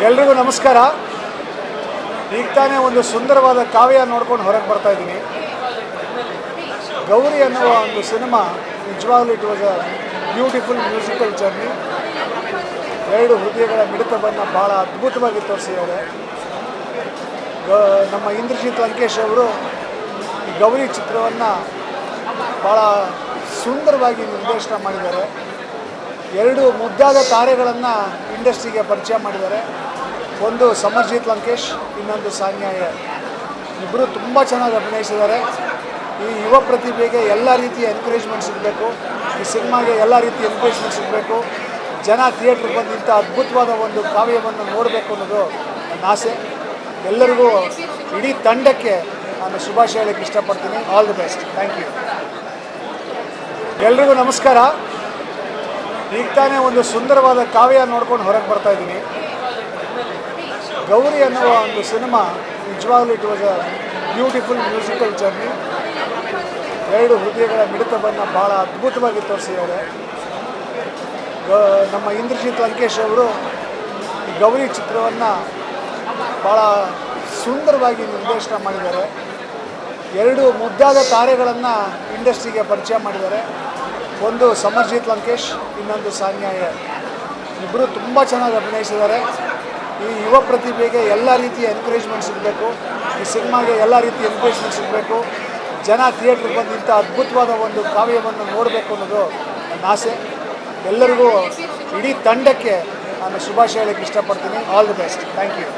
ಎಲ್ರಿಗೂ ನಮಸ್ಕಾರ. ಈಗ ತಾನೇ ಒಂದು ಸುಂದರವಾದ ಕಾವ್ಯ ನೋಡ್ಕೊಂಡು ಹೊರಗೆ ಬರ್ತಾ ಇದ್ದೀನಿ. ಗೌರಿ ಅನ್ನುವ ಒಂದು ಸಿನಿಮಾ ನಿಜವಾಗ್ಲೂ it was a beautiful musical journey. ಎರಡು ಹೃದಯಗಳ ಮಿಡಿತವನ್ನು ಭಾಳ ಅದ್ಭುತವಾಗಿ ತೋರಿಸಿದ್ದಾರೆ. ನಮ್ಮ ಇಂದ್ರಜಿತ್ ಲಂಕೇಶ್ ಅವರು ಈ ಗೌರಿ ಚಿತ್ರವನ್ನು ಭಾಳ ಸುಂದರವಾಗಿ ನಿರ್ದೇಶನ ಮಾಡಿದ್ದಾರೆ. ಎರಡು ಮುದ್ದಾದ ತಾರೆಗಳನ್ನು ಇಂಡಸ್ಟ್ರಿಗೆ ಪರಿಚಯ ಮಾಡಿದ್ದಾರೆ. ಒಂದು ಸಮರ್ಜಿತ್ ಲಂಕೇಶ್, ಇನ್ನೊಂದು ಸಾನ್ಯಾ ಅಯ್ಯರ್. ಇಬ್ಬರು ತುಂಬ ಚೆನ್ನಾಗಿ ಅಭಿನಯಿಸಿದ್ದಾರೆ. ಈ ಯುವ ಪ್ರತಿಭೆಗೆ ಎಲ್ಲ ರೀತಿಯ ಎನ್ಕರೇಜ್ಮೆಂಟ್ ಸಿಗಬೇಕು, ಈ ಸಿನಿಮಾಗೆ ಎಲ್ಲ ರೀತಿಯ ಎನ್ಕರೇಜ್ಮೆಂಟ್ ಸಿಗಬೇಕು. ಜನ ಥಿಯೇಟ್ರಿಗೆ ಬಂದು ಇಂಥ ಅದ್ಭುತವಾದ ಒಂದು ಕಾವ್ಯವನ್ನು ನೋಡಬೇಕು ಅನ್ನೋದು ನನ್ನ ಆಸೆ. ಎಲ್ಲರಿಗೂ, ಇಡೀ ತಂಡಕ್ಕೆ ನಾನು ಶುಭಾಶಯ ಹೇಳೋಕ್ಕೆ ಇಷ್ಟಪಡ್ತೀನಿ. All the best. Thank you. ಎಲ್ರಿಗೂ ನಮಸ್ಕಾರ. ಈಗ ತಾನೇ ಒಂದು ಸುಂದರವಾದ ಕಾವ್ಯ ನೋಡ್ಕೊಂಡು ಹೊರಗೆ ಬರ್ತಾ ಇದ್ದೀನಿ. ಗೌರಿ ಅನ್ನುವ ಒಂದು ಸಿನಿಮಾ ನಿಜವಾಗ್ಲೂ it was a beautiful musical journey. ಎರಡು ಹೃದಯಗಳ ಮಿಡಿತವನ್ನು ಭಾಳ ಅದ್ಭುತವಾಗಿ ತೋರಿಸಿದ್ದಾರೆ. ನಮ್ಮ ಇಂದ್ರಜಿತ್ ಲಂಕೇಶ್ ಅವರು ಈ ಗೌರಿ ಚಿತ್ರವನ್ನು ಭಾಳ ಸುಂದರವಾಗಿ ನಿರ್ದೇಶನ ಮಾಡಿದ್ದಾರೆ. ಎರಡು ಮುದ್ದಾದ ತಾರೆಗಳನ್ನು ಇಂಡಸ್ಟ್ರಿಗೆ ಪರಿಚಯ ಮಾಡಿದ್ದಾರೆ. ಒಂದು ಸಮರ್ಜಿತ್ ಲಂಕೇಶ್, ಇನ್ನೊಂದು ಸಾನ್ಯಾ ಅಯ್ಯರ್. ಇಬ್ಬರು ತುಂಬ ಚೆನ್ನಾಗಿ ಅಭಿನಯಿಸಿದ್ದಾರೆ. ಈ ಯುವ ಪ್ರತಿಭೆಗೆ ಎಲ್ಲ ರೀತಿಯ ಎನ್ಕರೇಜ್ಮೆಂಟ್ ಸಿಗಬೇಕು, ಈ ಸಿನಿಮಾಗೆ ಎಲ್ಲ ರೀತಿಯ ಎನ್ಕರೇಜ್ಮೆಂಟ್ ಸಿಗಬೇಕು. ಜನ ಥಿಯೇಟ್ರಿಗೆ ಬಂದು ಇಂಥ ಅದ್ಭುತವಾದ ಒಂದು ಕಾವ್ಯವನ್ನು ನೋಡಬೇಕು ಅನ್ನೋದು ನನ್ನ ಆಸೆ. ಎಲ್ಲರಿಗೂ, ಇಡೀ ತಂಡಕ್ಕೆ ನಾನು ಶುಭಾಶಯ ಹೇಳೋಕ್ಕೆ ಇಷ್ಟಪಡ್ತೀನಿ. All the best. Thank you.